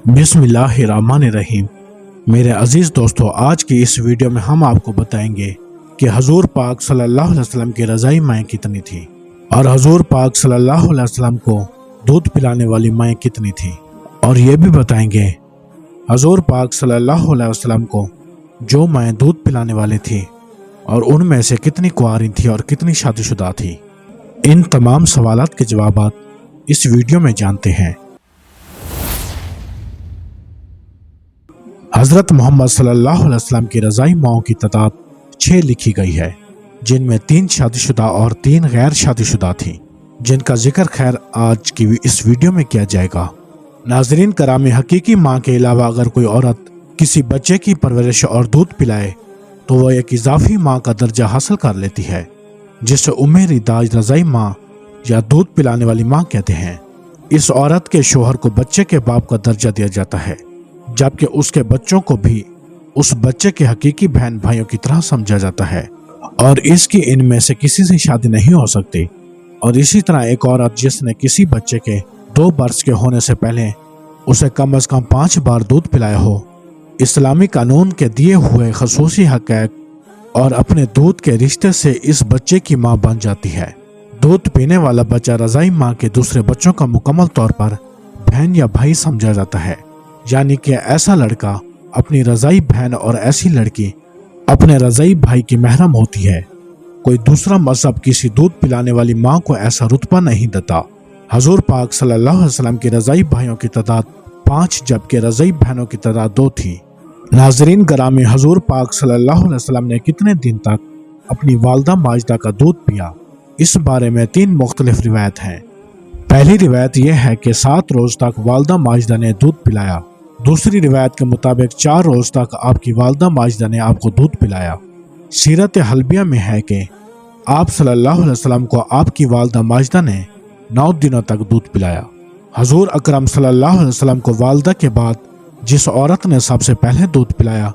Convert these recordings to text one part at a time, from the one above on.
बिस्मिल्लाहिर्रहमानिर्रहीम। मेरे अजीज दोस्तों, आज की इस वीडियो में हम आपको बताएंगे कि हजूर पाक सल्लल्लाहु अलैहि वसल्लम की रज़ाई माएँ कितनी थी और हजूर पाक सल्लल्लाहु अलैहि वसल्लम को दूध पिलाने वाली माएँ कितनी थी। और ये भी बताएंगे हजूर पाक सल्लल्लाहु अलैहि वसल्लम को जो माएँ दूध पिलाने वाली थी और उनमें से कितनी कुंवारी थी और कितनी शादीशुदा थी। इन तमाम सवालात के जवाबात इस वीडियो में जानते हैं। हज़रत मोहम्मद सल्लल्लाहु अलैहि वसल्लम की रज़ाई माओं की तादाद 6 लिखी गई है, जिनमें 3 शादीशुदा और 3 गैर शादीशुदा थीं, जिनका जिक्र खैर आज की इस वीडियो में किया जाएगा। नाज़रीन करामी, हकीकी माँ के अलावा अगर कोई औरत किसी बच्चे की परवरिश और दूध पिलाए तो वह एक इजाफी माँ का दर्जा हासिल कर लेती है, जिसे उम्मे दाज रज़ाई माँ या दूध पिलाने वाली माँ कहते हैं। इस औरत के शोहर को बच्चे के बाप का दर्जा दिया जाता है, जबकि उसके बच्चों को भी उस बच्चे के हकीकी बहन भाइयों की तरह समझा जाता है और इसकी इनमें से किसी से शादी नहीं हो सकती। और इसी तरह एक औरत जिसने किसी बच्चे के 2 बरस के होने से पहले उसे कम से कम 5 बार दूध पिलाया हो, इस्लामी कानून के दिए हुए खसूसी हक़ और अपने दूध के रिश्ते से इस बच्चे की माँ बन जाती है। दूध पीने वाला बच्चा रज़ाई माँ के दूसरे बच्चों का मुकम्मल तौर पर बहन या भाई समझा जाता है, यानी कि ऐसा लड़का अपनी रज़ाई बहन और ऐसी लड़की अपने रज़ाई भाई की महरम होती है। कोई दूसरा मज़हब किसी दूध पिलाने वाली माँ को ऐसा रुतबा नहीं देता। हजूर पाक सल्लल्लाहु अलैहि वसल्लम की रज़ाई भाइयों की तादाद 5 जबकि रज़ाई बहनों की तादाद 2 थी। नाज़रीन ग्रामी, हजूर पाक सल्लल्लाहु अलैहि वसल्लम ने कितने दिन तक अपनी वालदा माजिदा का दूध पिया, इस बारे में 3 मुख्तलिफ रिवायत हैं। पहली रिवायत यह है कि 7 रोज़ तक वालदा माजिदा ने दूध पिलाया। दूसरी रिवायत के मुताबिक 4 रोज़ तक आपकी वालदा माजिदा ने आपको दूध पिलाया। सीरत हल्बिया में है कि आप सल्लल्लाहु अलैहि वसल्लम को आपकी वालदा माजिदा ने 9 दिनों तक दूध पिलाया। हजूर अकरम सल्लल्लाहु अलैहि वसल्लम को वालदा के बाद जिस औरत ने सबसे पहले दूध पिलाया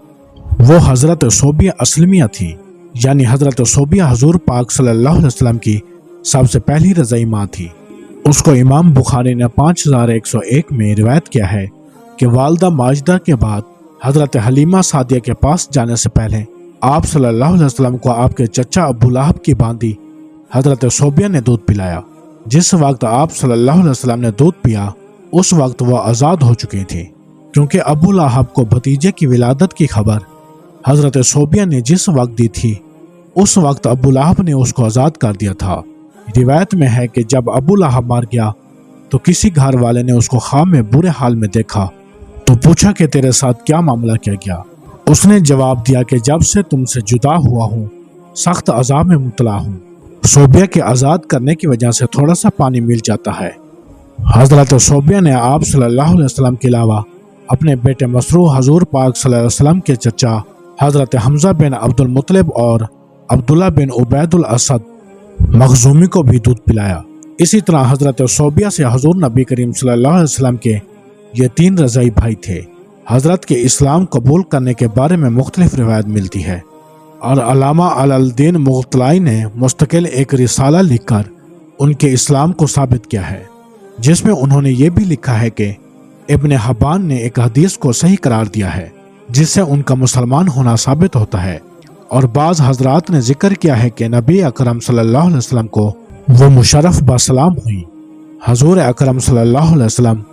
वो हज़रत सोबिया असलमिया थी, यानी हज़रत सोबिया हजूर पाक सल्लल्लाहु अलैहि वसल्लम की सबसे पहली रज़ाई माँ थी। उसको इमाम बुखारी ने 5101 में रिवायत किया है कि वालदा माजिदा के बाद हज़रत हलीमा सादिया के पास जाने से पहले आप सल्लल्लाहु अलैहि वसल्लम को आपके चचा अबू लहब की बांदी हज़रत सोबिया ने दूध पिलाया। जिस वक्त आप सल्लल्लाहु अलैहि वसल्लम ने दूध पिया उस वक्त वह आज़ाद हो चुकी थी, क्योंकि अबू लहब को भतीजे की विलादत की खबर हज़रत सोबिया ने जिस वक्त दी थी उस वक्त अबू लहब ने उसको आज़ाद कर दिया था। रिवायत में है कि जब अबू लहब मर गया तो किसी घर वाले ने उसको ख्वाब में बुरे हाल में देखा तो पूछा कि तेरे साथ क्या मामला किया गया। उसने जवाब दिया कि जब से तुमसे जुदा हुआ हूँ सख्त अजाब में मुबतला हूँ। सोबिया के आज़ाद करने की वजह से थोड़ा सा पानी मिल जाता है। हज़रत सोबिया ने आप सल्लल्लाहु अलैहि वसल्लम के अलावा अपने बेटे मसरूह हजूर पाक सल्लल्लाहु अलैहि वसल्लम के चचा हज़रत हमजा बिन अब्दुल मुत्तलिब और अब्दुल्ला बिन उबैदुल असद मखजूमी को भी दूध पिलाया। इसी तरह हज़रत सोबिया से हजूर नबी करीम सल्लल्लाहु अलैहि वसल्लम के ये 3 रज़ाई भाई थे। हज़रत के इस्लाम कबूल करने के बारे में मुख्तलिफ रिवायत मिलती है और अल्लामा अल-दीन मुग़तलाई ने मुस्तकिल एक रिसाला लिखकर उनके इस्लाम को साबित किया है, जिसमें उन्होंने ये भी लिखा है कि इब्न हब्बान ने एक हदीस को सही करार दिया है जिससे उनका मुसलमान होना साबित होता है। और बाज़ हजरात ने जिक्र किया है कि नबी अकरम सल्लल्लाहु अलैहि वसल्लम को वो मुशर्रफ बसलाम हुई। हजूर अकरम सल्लल्लाहु अलैहि वसल्लम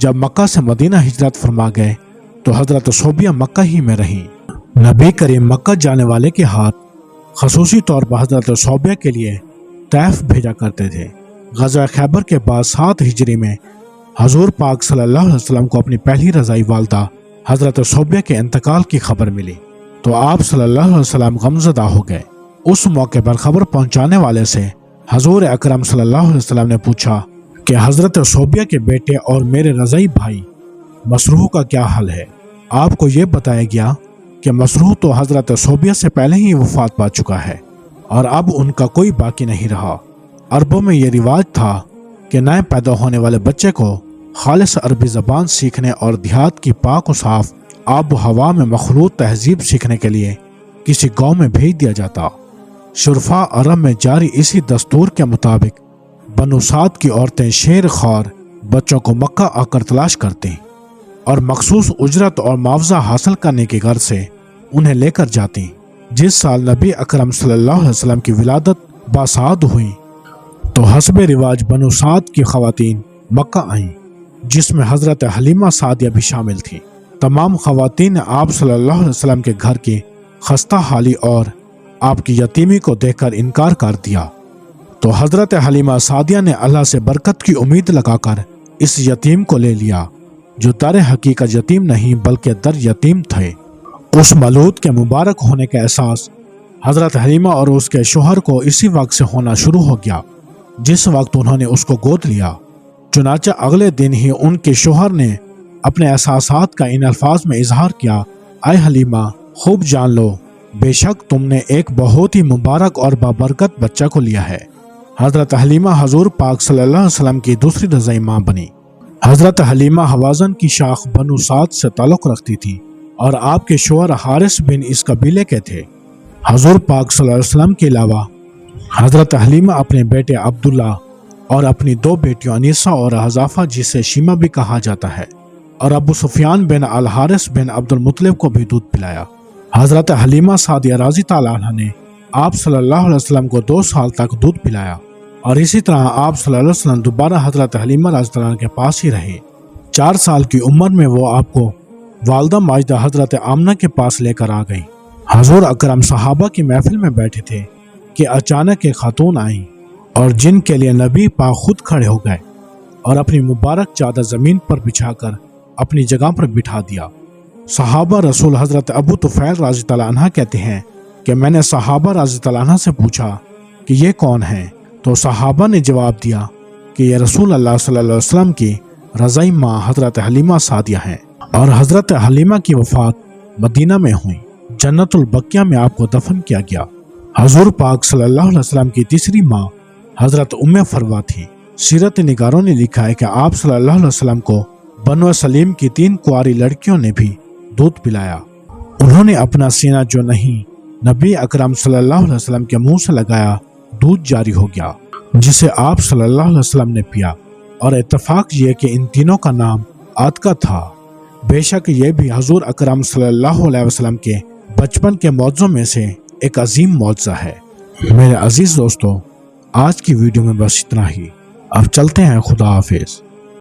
जब मक्का से मदीना हिजरत फरमा गए तो हज़रत सोबिया मक्का ही में रहीं। नबी करीम मक्का जाने वाले के हाथ खसूसी तौर पर हज़रत सोबिया के लिए तैफ भेजा करते थे। ग़ज़वा खैबर के बाद 7 हिजरी में हजूर पाक सल्लल्लाहु अलैहि वसल्लम को अपनी पहली रज़ाई वालदा हज़रत सोबिया के इंतकाल की खबर मिली तो आप सल्लल्लाहु अलैहि वसल्लम गमज़दा हो गए। उस मौके पर खबर पहुंचाने वाले से हजूर अकरम सल्लल्लाहु अलैहि वसल्लम ने पूछा कि हज़रत सोबिया के बेटे और मेरे रज़ाई भाई मसरूह का क्या हाल है। आपको ये बताया गया कि मसरूह तो हज़रत सोबिया से पहले ही वफ़ात पा चुका है और अब उनका कोई बाकी नहीं रहा। अरबों में ये रिवाज था कि नए पैदा होने वाले बच्चे को खालिस अरबी ज़बान सीखने और देहात की पाक व साफ आब हवा में मखलूत तहजीब सीखने के लिए किसी गांव में भेज दिया जाता। शुरफा अरब में जारी इसी दस्तूर के मुताबिक बनु साद की औरतें शेर खार बच्चों को मक्का आकर तलाश करती اور مخصوص اجرت اور معاوضہ حاصل کرنے کی غرض سے انہیں لے کر جاتی۔ جس سال نبی اکرم صلی اللہ علیہ وسلم کی ولادت باسعد ہوئی تو حسب رواج بنو سعد کی خواتین مکہ آئیں، جس میں حضرت حلیمہ سعدیہ بھی شامل تھیں۔ تمام خواتین نے آپ صلی اللہ علیہ وسلم کے گھر کی خستہ حالی اور آپ کی یتیمی کو دیکھ کر انکار کر دیا، تو حضرت حلیمہ سعدیہ نے اللہ سے برکت کی امید لگا کر اس یتیم کو لے لیا، جو در حقیقت یتیم نہیں بلکہ در یتیم تھے۔ اس مولود کے مبارک ہونے کا احساس حضرت حلیمہ اور اس کے شوہر کو اسی وقت سے ہونا شروع ہو گیا جس وقت انہوں نے اس کو گود لیا۔ چنانچہ اگلے دن ہی ان کے شوہر نے اپنے احساسات کا ان الفاظ میں اظہار کیا، اے حلیمہ، خوب جان لو، بے شک تم نے ایک بہت ہی مبارک اور بابرکت بچہ کو لیا ہے۔ حضرت حلیمہ حضور پاک صلی اللہ علیہ وسلم کی دوسری رضائی ماں بنی۔ حضرت حلیمہ حوازن کی شاخ بنو سعد سے تعلق رکھتی تھی اور آپ کے شوہر حارث بن اس قبیلے کے تھے۔ حضور پاک صلی اللہ علیہ وسلم کے علاوہ حضرت حلیمہ اپنے بیٹے عبداللہ اور اپنی دو بیٹیوں انیسہ اور حذافہ، جسے شیمہ بھی کہا جاتا ہے، اور ابو سفیان بن الحارث بن عبد المطلب کو بھی دودھ پلایا۔ حضرت حلیمہ سعدیہ رضی اللہ عنہا نے آپ صلی اللہ علیہ وسلم کو 2 سال تک دودھ پلایا، اور اسی طرح آپ صلی اللہ علیہ وسلم دوبارہ حضرت حلیمہ رضی اللہ عنہ کے پاس ہی رہے۔ 4 سال کی عمر میں وہ آپ کو والدہ ماجدہ حضرت آمنہ کے پاس لے کر آ گئی۔ حضور اکرم صحابہ کی محفل میں بیٹھے تھے کہ اچانک ایک خاتون آئیں، اور جن کے لیے نبی پاک خود کھڑے ہو گئے اور اپنی مبارک چادر زمین پر بچھا کر اپنی جگہ پر بٹھا دیا۔ صحابہ رسول حضرت ابو طفیل رضی اللہ عنہ کہتے ہیں کہ میں نے صحابہ رضی اللہ عنہ سے پوچھا کہ یہ کون ہیں؟ تو صحابہ نے جواب دیا کہ یہ رسول اللہ صلی اللہ علیہ وسلم کی رضائی ماں حضرت حلیمہ سعدیہ ہیں، اور حضرت حلیمہ کی وفات مدینہ میں ہوئی۔ جنت البقیہ میں آپ کو دفن کیا گیا۔ حضور پاک صلی اللہ علیہ وسلم کی تیسری ماں حضرت ام فروہ تھی۔ سیرت نگاروں نے لکھا ہے کہ آپ صلی اللہ علیہ وسلم کو بنو سلیم کی 3 کنواری لڑکیوں نے بھی دودھ پلایا۔ انہوں نے اپنا سینہ جو نہیں نبی اکرم صلی اللہ علیہ وسلم کے منہ سے لگایا، دودھ جاری ہو گیا، جسے آپ صلی اللہ علیہ وسلم نے پیا، اور اتفاق یہ کہ ان تینوں کا نام عاتقہ تھا۔ بے شک یہ بھی حضور اکرم صلی اللہ علیہ وسلم کے بچپن کے معجزوں میں سے ایک عظیم معجزہ ہے۔ میرے عزیز دوستو، آج کی ویڈیو میں بس اتنا ہی۔ اب چلتے ہیں، خدا حافظ۔